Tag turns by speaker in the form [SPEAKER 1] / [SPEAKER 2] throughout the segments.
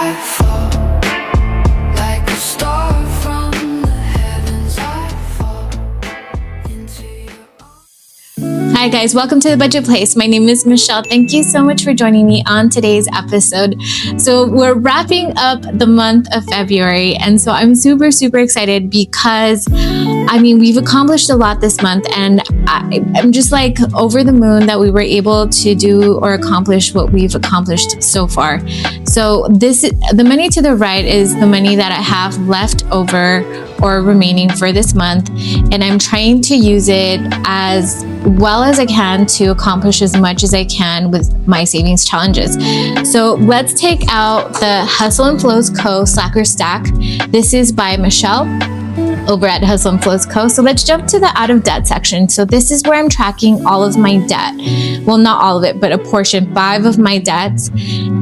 [SPEAKER 1] I fall like a star from the heavens. I fall into your arms.
[SPEAKER 2] Hi guys, welcome to The Budget Place. My name is Michelle. Thank you so much for joining me on today's episode. So we're wrapping up the month of February, and so I'm super excited because we've accomplished a lot this month, and I'm just like over the moon that we were able to do or accomplish what we've accomplished so far. So the money to the right is the money that I have left over or remaining for this month, and I'm trying to use it as well as I can to accomplish as much as I can with my savings challenges. So let's take out the Hustle and Flows Co. Slacker Stack. This is by Michelle over at Hustle and Flows Co. So let's jump to the out of debt section. So this is where I'm tracking all of my debt. Well, not all of it, but a portion, 5 of my debts.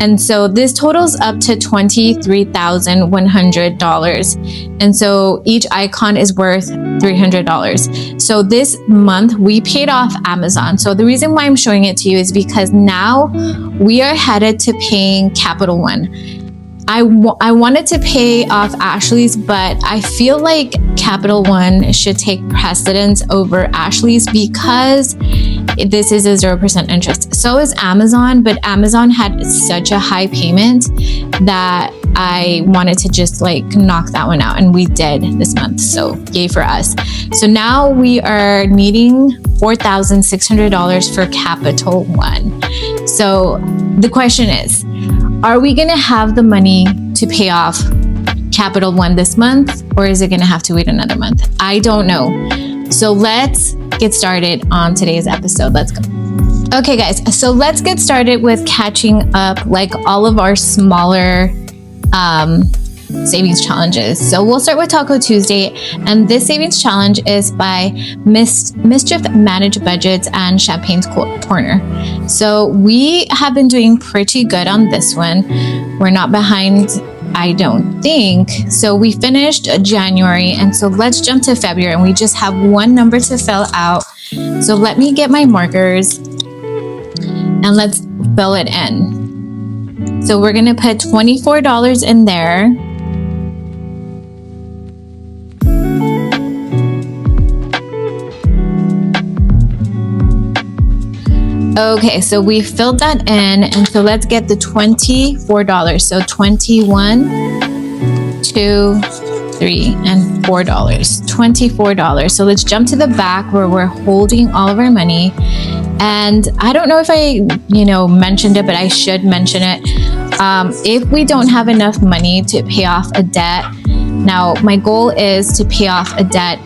[SPEAKER 2] And so this totals up to $23,100. And so each icon is worth $300. So this month we paid off Amazon. So the reason why I'm showing it to you is because now we are headed to paying Capital One. I wanted to pay off Ashley's, but I feel like Capital One should take precedence over Ashley's because this is a 0% interest. So is Amazon, but Amazon had such a high payment that I wanted to just like knock that one out, and we did this month. So yay for us. So now we are needing $4,600 for Capital One. So the question is, are we going to have the money to pay off Capital One this month, or is it going to have to wait another month? I don't know. So let's get started on today's episode. Let's go. Okay, guys. So let's get started with catching up like all of our smaller savings challenges. So we'll start with Taco Tuesday, and this savings challenge is by Mischief Managed Budgets and Champagne's Corner. So we have been doing pretty good on this one. We're not behind, I don't think. So we finished January, and so let's jump to February, and we just have one number to fill out. So let me get my markers and let's fill it in. So we're gonna put $24 in there. Okay, so we filled that in, and so let's get the $24. So 21, 2, 3, and $4. $24. So let's jump to the back where we're holding all of our money. And I don't know if I, mentioned it, but I should mention it. If we don't have enough money to pay off a debt, now my goal is to pay off a debt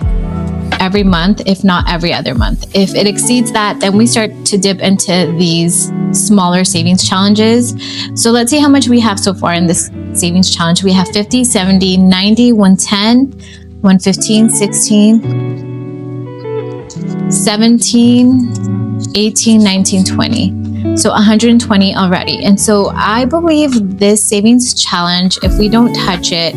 [SPEAKER 2] every month, if not every other month. If it exceeds that, then we start to dip into these smaller savings challenges. So let's see how much we have so far in this savings challenge. We have 50, 70, 90, 110, 115, 16, 17, 18, 19, 20. So 120 already. And so I believe this savings challenge, if we don't touch it,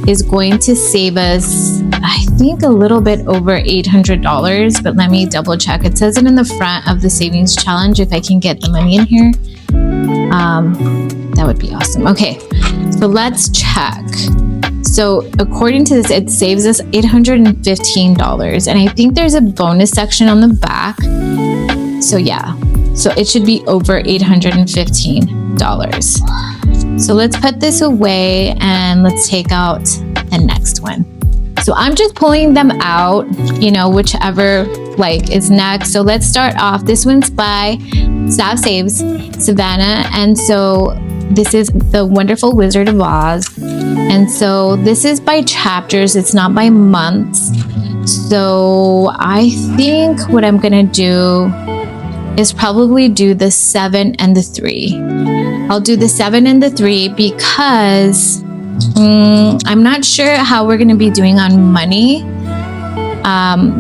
[SPEAKER 2] is going to save us, I think, a little bit over $800. But let me double check. It says it in the front of the savings challenge. If I can get the money in here, that would be awesome. Okay, so let's check. So according to this, it saves us $815. And I think there's a bonus section on the back. So yeah, so it should be over $815. So let's put this away and let's take out the next one. So I'm just pulling them out, whichever is next. So let's start off. This one's by Sav Saves Savannah. And so this is The Wonderful Wizard of Oz. And so this is by chapters. It's not by months. So I think what I'm going to do is probably do the 7 and the 3. I'll do the 7 and the 3 because I'm not sure how we're going to be doing on money.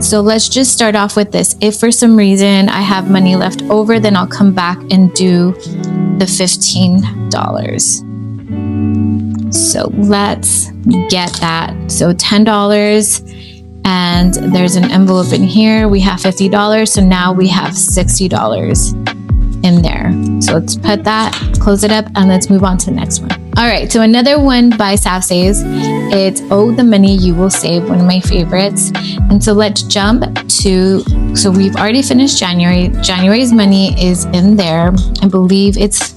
[SPEAKER 2] So let's just start off with this. If for some reason I have money left over, then I'll come back and do the $15. So let's get that. So $10. And there's an envelope in here. We have $50. So now we have $60 in there. So let's put that, close it up, and let's move on to the next one. All right, so another one by Sav Saves. It's Oh the Money You Will Save, one of my favorites. And so let's jump to, so we've already finished January. January's money is in there. I believe it's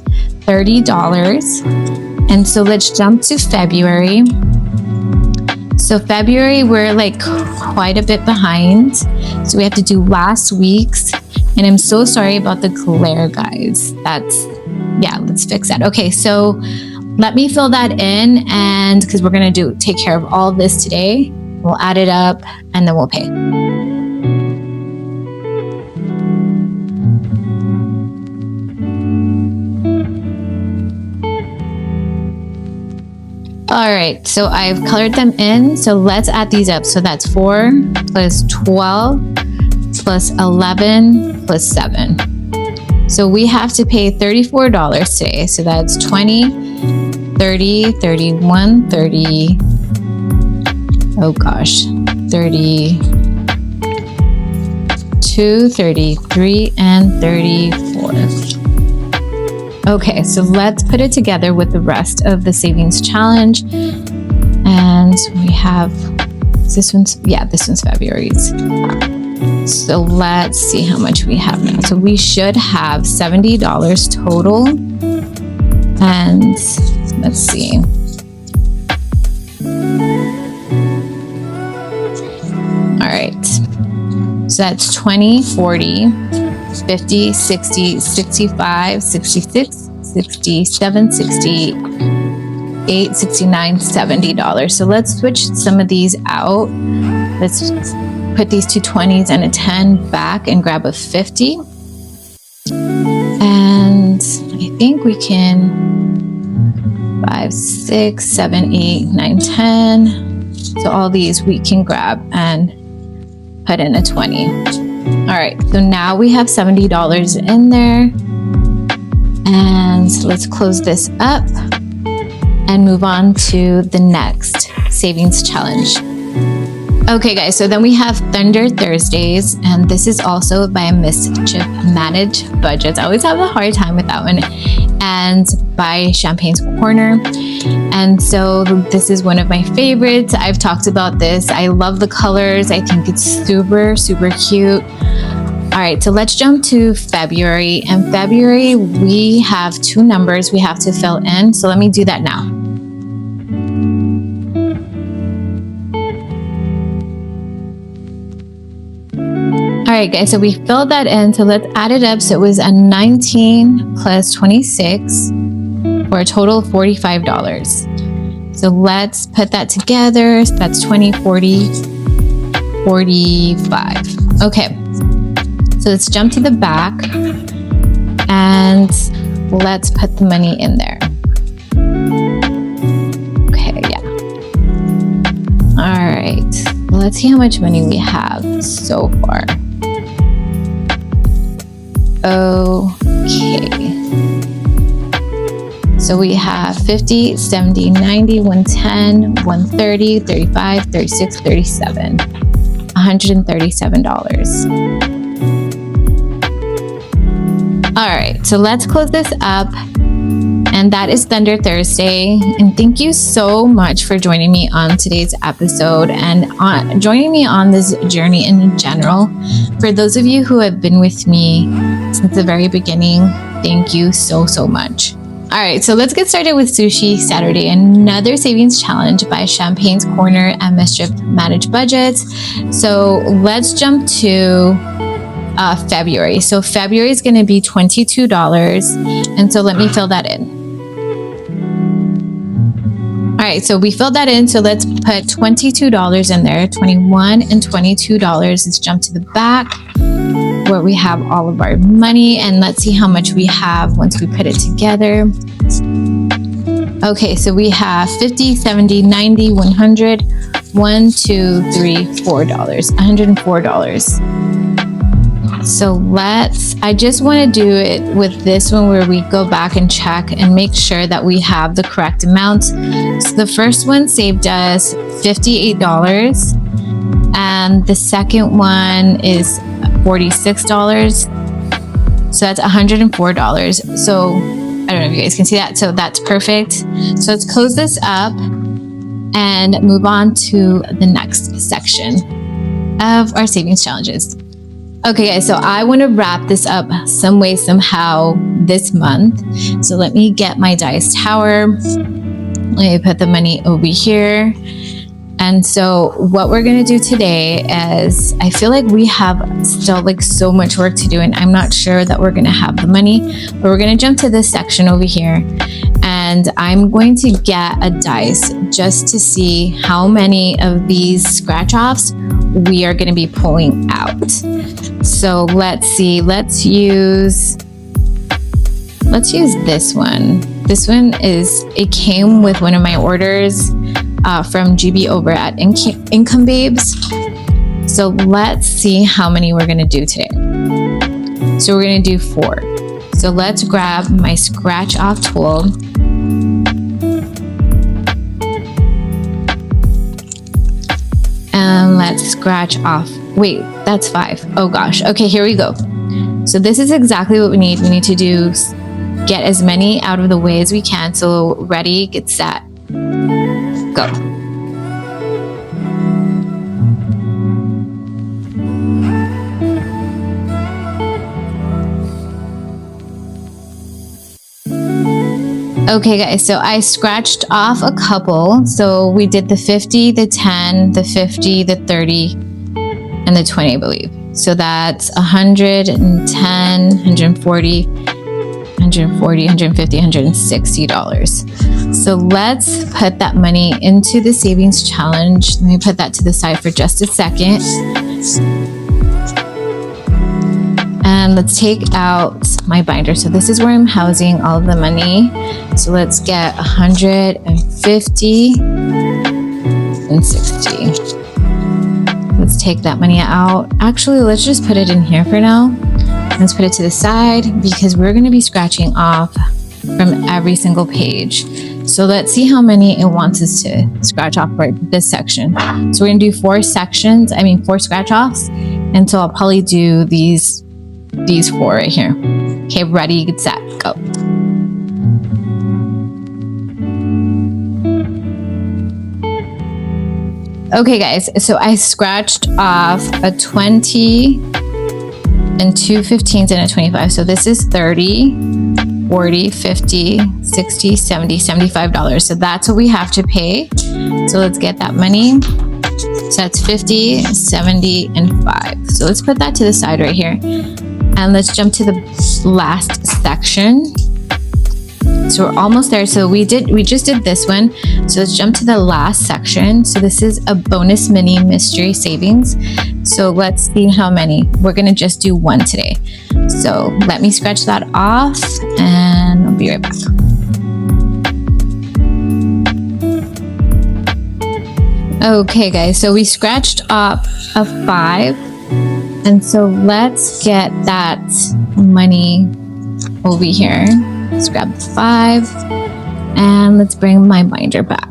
[SPEAKER 2] $30. And so let's jump to February. So February, we're like quite a bit behind. So we have to do last week's. And I'm so sorry about the glare, guys. Let's fix that. Okay, so let me fill that in, and because we're going to take care of all of this today. We'll add it up and then we'll pay. All right, so I've colored them in. So let's add these up. So that's 4 plus 12 plus 11 plus 7. So we have to pay $34 today. So that's 20, 30, 31, 30. Oh gosh, 32, 33, and 34. Okay, so let's put it together with the rest of the savings challenge. And we have, this one's February's. So let's see how much we have now. So we should have $70 total. And let's see. All right. So that's 20, 40, 50, 60, 65, 66, 67, 68, 69, $70. So let's switch some of these out. Let's put these two 20s and a 10 back and grab a 50. And I think we can 5, 6, 7, 8, 9, 10. So all these we can grab and put in a 20. All right, so now we have $70 in there. And let's close this up and move on to the next savings challenge. Okay guys, so then we have Thunder Thursdays, and this is also by Mischief Managed Budgets. I always have a hard time with that one. And by Champagne's Corner. And so this is one of my favorites. I've talked about this. I love the colors. I think it's super, super cute. All right, so let's jump to February. And February, we have 2 numbers we have to fill in. So let me do that now. All right, guys, so we filled that in. So let's add it up. So it was a 19 plus 26 for a total of $45. So let's put that together. So that's 20, 40, 45. Okay, so let's jump to the back and let's put the money in there. Okay, yeah. All right, let's see how much money we have so far. Okay. So we have 50, 70, 90, 110, 130, 35, 36, 37. $137. All right, so let's close this up. And that is Thunder Thursday. And thank you so much for joining me on today's episode and joining me on this journey in general. For those of you who have been with me since the very beginning, thank you so, so much. All right, so let's get started with Sushi Saturday, another savings challenge by Champagne's Corner and Mischief Managed Budgets. So let's jump to February. So February is going to be $22. And so let me fill that in. All right, so we filled that in. So let's put $22 in there, 21 and $22. Let's jump to the back where we have all of our money, and let's see how much we have once we put it together. Okay, so we have 50, 70, 90, 100, $1, 2, 3, $4, $104. So I just want to do it with this one where we go back and check and make sure that we have the correct amount. So the first one saved us $58, and the second one is $46. So that's $104. So I don't know if you guys can see that. So that's perfect. So let's close this up and move on to the next section of our savings challenges. Okay guys, so I want to wrap this up some way, somehow this month. So let me get my dice tower. Let me put the money over here. And so what we're going to do today is, I feel like we have still like so much work to do, and I'm not sure that we're going to have the money, but we're going to jump to this section over here, and I'm going to get a dice just to see how many of these scratch offs we are going to be pulling out. So let's see, let's use this one. This one it came with one of my orders from GB over at Income Babes. So let's see how many we're gonna do today. So we're gonna do 4. So let's grab my scratch off tool. And let's scratch off. Wait, that's 5. Oh gosh. Okay, here we go. So this is exactly what we need. We need to get as many out of the way as we can. So ready, get set, go. Okay guys, so I scratched off a couple. So we did the 50, the 10, the 50, the 30, and the 20, I believe. So that's 110, 140, 140, 150, $160. So let's put that money into the savings challenge. Let me put that to the side for just a second. And let's take out my binder. So this is where I'm housing all of the money. So let's get 150 and 60. Let's take that money out. Actually, let's just put it in here for now. Let's put it to the side because we're going to be scratching off from every single page. So let's see how many it wants us to scratch off for this section. So we're going to do 4 scratch offs. And so I'll probably do these 4 right here. Okay, ready, get set, go. Okay guys, so I scratched off a 20 and 2 15s and a 25. So this is 30, 40, 50, 60, 70, $75. So that's what we have to pay. So let's get that money. So that's 50, 70, and 5. So let's put that to the side right here. And let's jump to the last section. So we're almost there. So we just did this one. So let's jump to the last section. So this is a bonus mini mystery savings. So let's see how many. We're gonna just do 1 today. So let me scratch that off and I'll be right back. Okay guys, so we scratched off a 5. And so let's get that money over here. Let's grab the 5 and let's bring my binder back.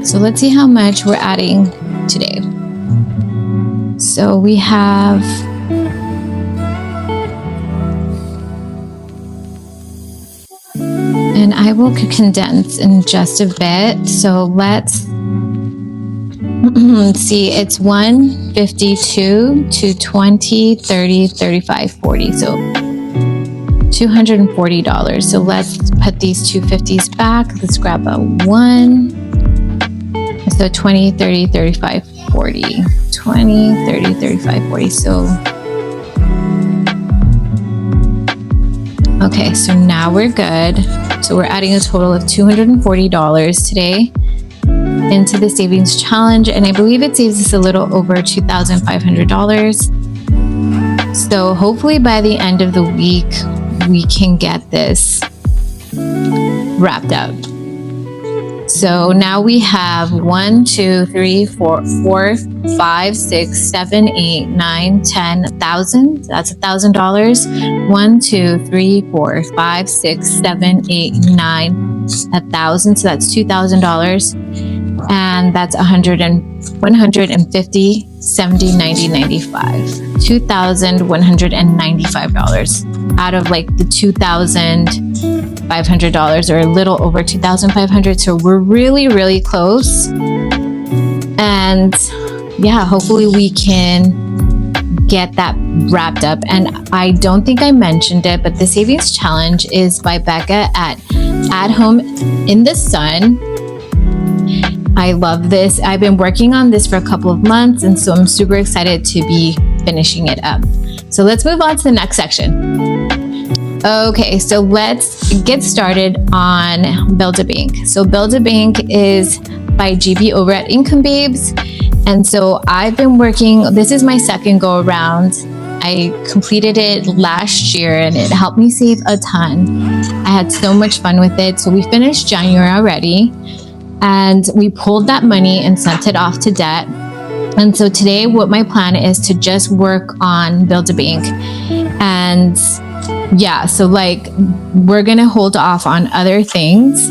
[SPEAKER 2] So let's see how much we're adding today. So we have and I will condense in just a bit. So let's see, it's 152, 220, 30, 35, 40. So $240. So let's put these 250s back. Let's grab a 1. So 20, 30, 35, 40. 20, 30, 35, 40. So okay, so now we're good. So we're adding a total of $240 today into the savings challenge, and I believe it saves us a little over $2,500. So hopefully by the end of the week we can get this wrapped up. So now we have 1, 2, 3, 4, 5, 6, 7, 8, 9, 10, 1,000. That's $1,000. 1, 2, 3, 4, 5, 6, 7, 8, 9, 1,000. So that's $2,000. And that's 150, 70, 90, 95. $2,195. out of like the $2,500 or a little over $2,500. So we're really, really close. And yeah, hopefully we can get that wrapped up. And I don't think I mentioned it, but the savings challenge is by Becca at Home in the Sun. I love this. I've been working on this for a couple of months, and so I'm super excited to be finishing it up. So let's move on to the next section. Okay, so let's get started on Build-A-Bank. So Build-A-Bank is by GB over at Income Babes. And so I've been working, this is my second go around. I completed it last year and it helped me save a ton. I had so much fun with it. So we finished January already and we pulled that money and sent it off to debt. And so today what my plan is to just work on Build-A-Bank. And yeah, so like we're gonna hold off on other things.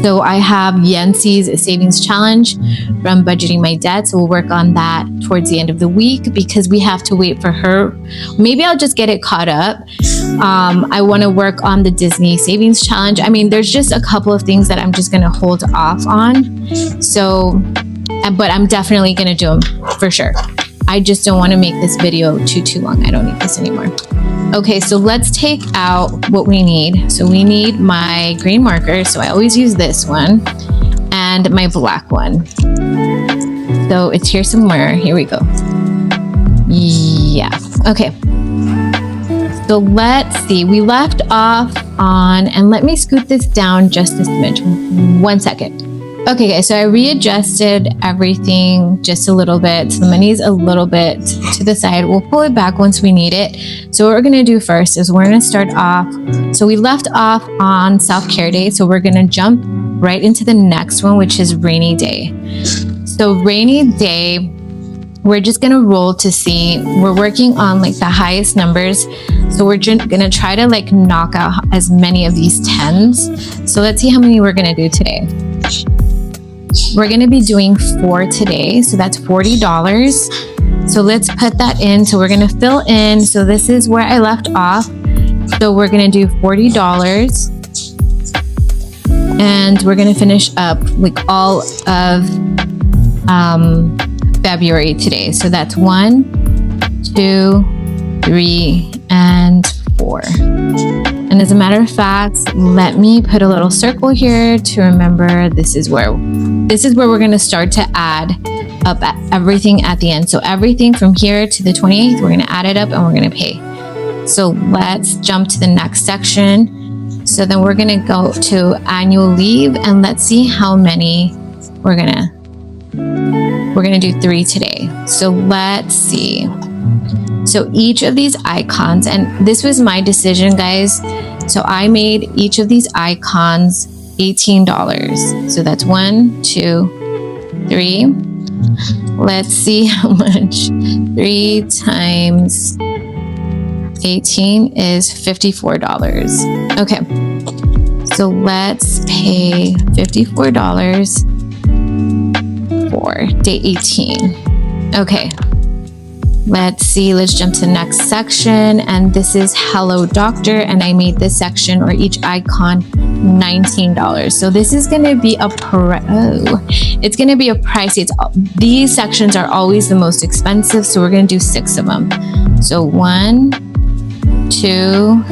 [SPEAKER 2] So I have Yenci's savings challenge from budgeting my debt. So we'll work on that towards the end of the week because we have to wait for her. Maybe I'll just get it caught up. I want to work on the Disney savings challenge. I mean, there's just a couple of things that I'm just going to hold off on. So, but I'm definitely going to do them for sure. I just don't want to make this video too long. I don't need this anymore. Okay, so let's take out what we need. So we need my green marker. So I always use this one and my black one. So it's here somewhere. Here we go. Yeah. Okay. So let's see. We left off on, and let me scoot this down just a smidge. 1 second. Okay, guys, so I readjusted everything just a little bit. So the money's a little bit to the side. We'll pull it back once we need it. So what we're gonna do first is we're gonna start off. So we left off on self-care day. So we're gonna jump right into the next one, which is rainy day. So rainy day, we're just gonna roll to see. We're working on like the highest numbers. So we're gonna try to like knock out as many of these 10s. So let's see how many we're gonna do today. We're going to be doing 4 today. So that's $40. So let's put that in. So we're going to fill in. So this is where I left off. So we're going to do $40. And we're going to finish up like all of February today. So that's 1, 2, 3, and 4. And as a matter of fact, let me put a little circle here to remember this is where we're going to start to add up everything at the end. So everything from here to the 28th, we're going to add it up and we're going to pay. So let's jump to the next section. So then we're going to go to annual leave and let's see how many we're going to do 3 today. So let's see. So each of these icons, and this was my decision, guys. So I made each of these icons $18. So that's 1, 2, 3. Let's see how much 3 times 18 is $54. Okay. So let's pay $54 for day 18. Okay. Let's see, let's jump to the next section. And this is Hello Doctor. And I made this section or each icon $19. So this is going to be it's going to be a pricey. These sections are always the most expensive. So we're going to do 6 of them. So 1, 2,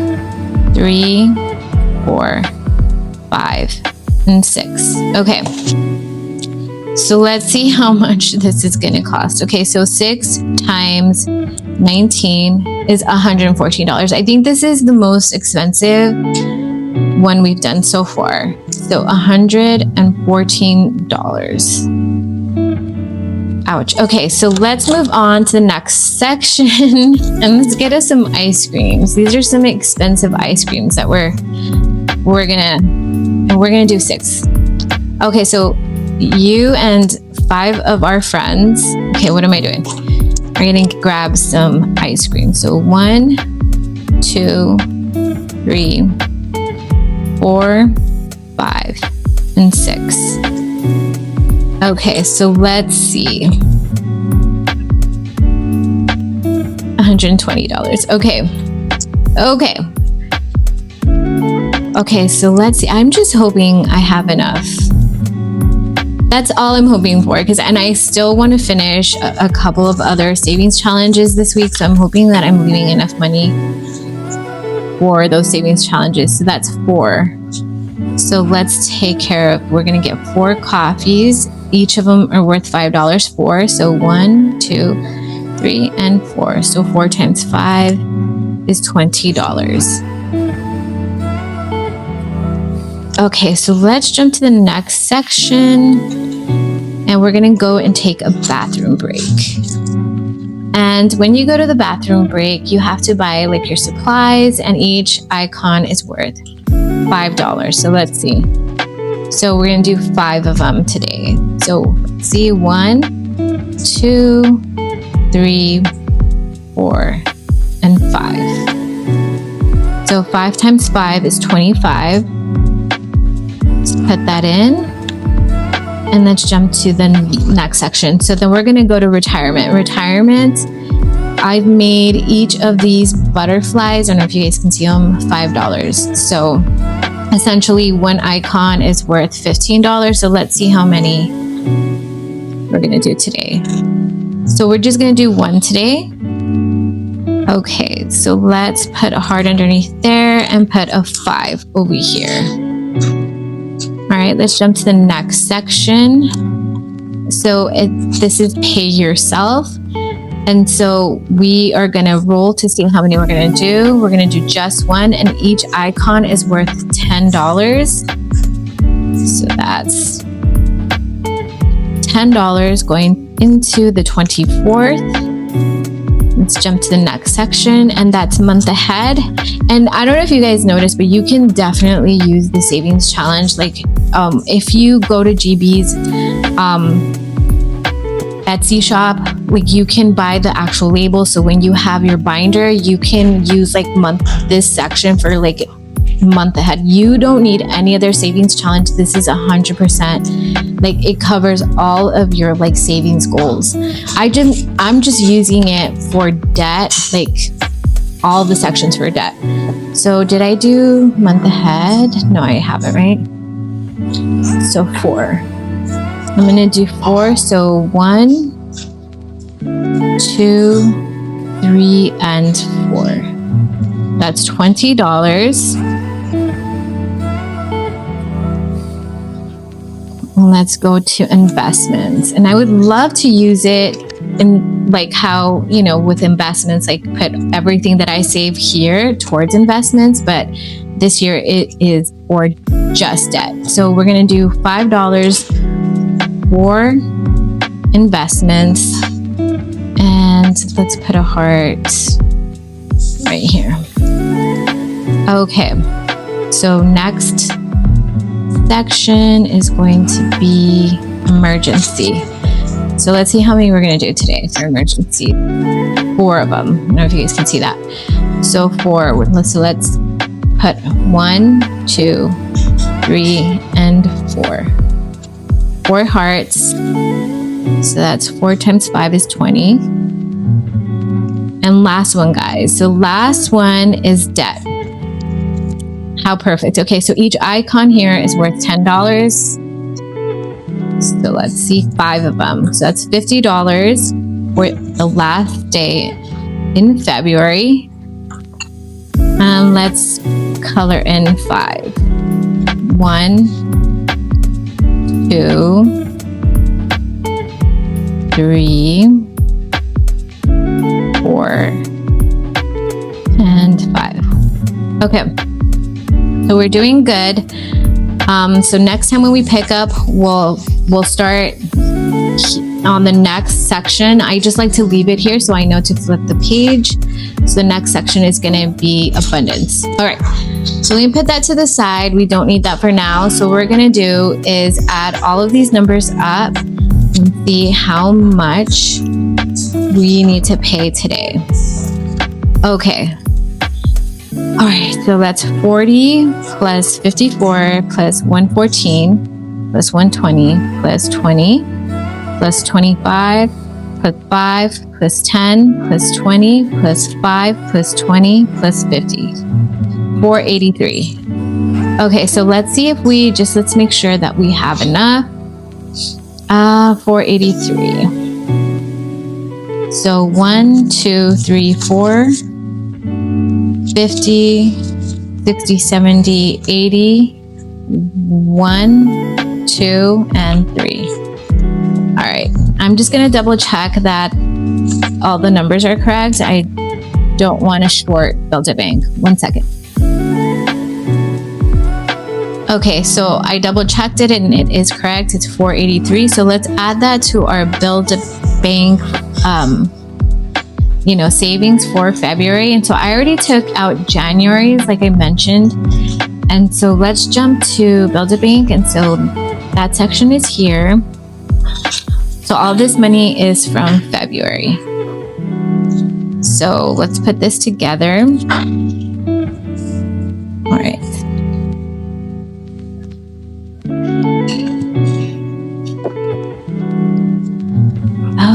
[SPEAKER 2] 3, 4, 5, and 6. Okay. So let's see how much this is going to cost. Okay, so 6 times 19 is $114. I think this is the most expensive one we've done so far. So $114. Ouch. Okay, so let's move on to the next section and let's get us some ice creams. These are some expensive ice creams that we're gonna do 6. Okay, so you and 5 of our friends. Okay, what am I doing? We're gonna grab some ice cream. So 1, 2, 3, 4, 5, and 6. Okay, so let's see. $120. Okay. Okay. Okay, so let's see. I'm just hoping I have enough. That's all I'm hoping for, and I still want to finish a couple of other savings challenges this week. So I'm hoping that I'm leaving enough money for those savings challenges. So that's 4. So let's take care of, we're going to get 4 coffees. Each of them are worth $5 for. So 1, 2, 3, and 4. So 4 times 5 is $20. Okay, so let's jump to the next section, and we're gonna go and take a bathroom break. And when you go to the bathroom break, you have to buy like your supplies, and each icon is worth $5. So let's see. So we're gonna do 5 of them today. So let's see, 1, 2, 3, 4, and 5. So 5 times 5 is 25. Let's put that in, and let's jump to the next section. So then we're going to go to retirement. I've made each of these butterflies, I don't know if you guys can see them, $5. So essentially one icon is worth $15. So let's see how many we're going to do today. So we're just going to do 1 today. Okay, so let's put a heart underneath there and put a 5 over here. All right, let's jump to the next section. So this is pay yourself. And so we are going to roll to see how many we're going to do. We're going to do just 1, and each icon is worth $10. So that's $10 going into the 24th. Let's jump to the next section, and that's month ahead. And I don't know if you guys noticed, but you can definitely use the savings challenge. Like if you go to GB's Etsy shop, like you can buy the actual label. So when you have your binder, you can use like this section for like month ahead. You don't need any other savings challenge. This is 100%, like it covers all of your like savings goals. I'm just using it for debt, like all the sections for debt. So did I do month ahead? No, I haven't, right? So 4. I'm gonna do 4. So 1, 2, 3, and 4. That's $20. Let's go to investments. And I would love to use it in like how, you know, with investments, like put everything that I save here towards investments, but this year it is for just debt. So we're going to do $5 for investments, and let's put a heart right here. Okay, so next section is going to be emergency. So let's see how many we're going to do today for emergency. 4 of them. I don't know if you guys can see that. So 4. So let's put 1, 2, 3, and 4. 4 hearts. So that's 4 times 5 is 20. And last one, guys. So last one is debt. How perfect. Okay, so each icon here is worth $10. So let's see, 5 of them. So that's $50 for the last day in February. And let's color in 5. 1, 2, 3, 4, and 5. Okay. So we're doing good. So next time when we pick up, we'll start on the next section. I just like to leave it here so I know to flip the page. So the next section is going to be abundance. All right. So we can put that to the side. We don't need that for now. So what we're going to do is add all of these numbers up and see how much we need to pay today. Okay. All right, so that's 40 plus 54 plus 114 plus 120 plus 20 plus 25 plus 5 plus 10 plus 20 plus 5 plus 20 plus 50. 483. Okay, so let's see if let's make sure that we have enough. 483. So 1, 2, 3, 4, 50, 60, 70, 80, 1, 2, and 3. All right, I'm just gonna double check that all the numbers are correct. I don't want to short Build-A-Bank. 1 second. Okay, so I double checked it and it is correct. It's 483. So let's add that to our Build-A-Bank, savings for February. And so I already took out January's, like I mentioned. And so let's jump to Build-A-Bank. And so that section is here. So all this money is from February. So let's put this together. All right.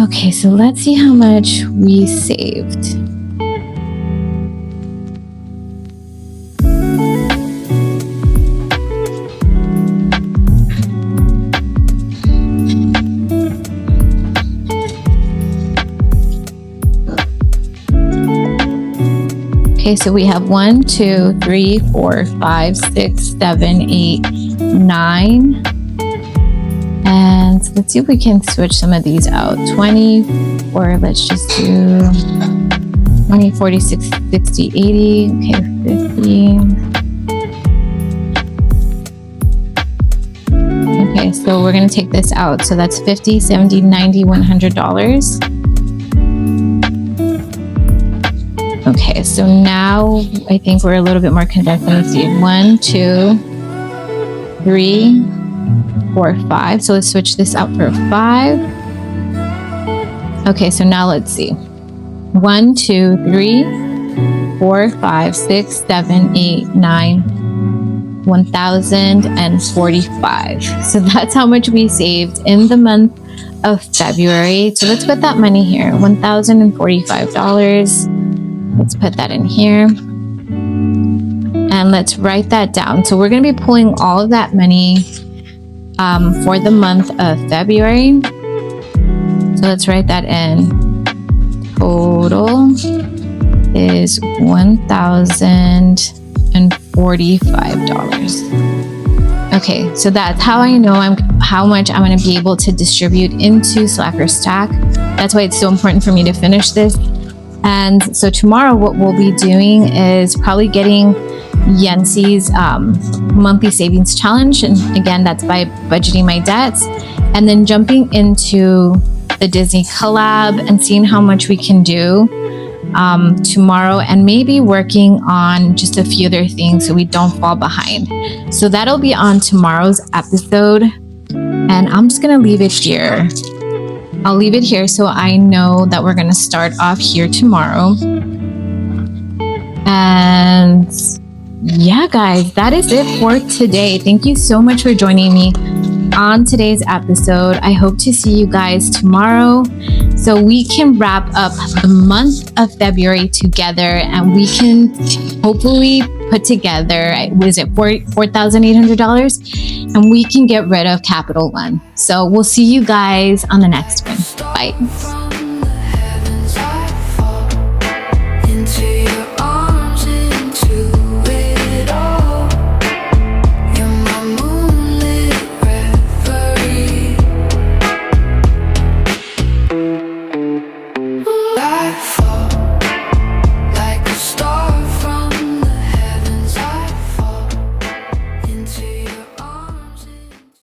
[SPEAKER 2] Okay, so let's see how much we saved. Okay, so we have 1, 2, 3, 4, 5, 6, 7, 8, 9. And let's see if we can switch some of these out. 20, or let's just do 20, 40, 60, 80. Okay, 50. Okay, so we're gonna take this out. So that's 50, 70, 90, $100. Okay, so now I think we're a little bit more condensed. Let's see, 1, 2, 3, 4, 5. So let's switch this out for 5. Okay, so now let's see. 1, 2, 3, 4, 5, 6, 7, 8, 9, 1,045. So that's how much we saved in the month of February. So let's put that money here, $1,045. Let's put that in here. And let's write that down. So we're going to be pulling all of that money for the month of February. So let's write that in. Total is $1,045. Okay, so that's how I know how much I'm going to be able to distribute into Slacker Stack. That's why it's so important for me to finish this. And so tomorrow what we'll be doing is probably getting Yenci's monthly savings challenge. And again, that's by budgeting my debts. And then jumping into the Disney Collab and seeing how much we can do tomorrow, and maybe working on just a few other things so we don't fall behind. So that'll be on tomorrow's episode. And I'm just going to leave it here. I'll leave it here so I know that we're going to start off here tomorrow. And yeah, guys, that is it for today. Thank you so much for joining me on today's episode. I hope to see you guys tomorrow so we can wrap up the month of February together, and we can hopefully put together, was it $4,800? And we can get rid of Capital One. So we'll see you guys on the next one. Bye.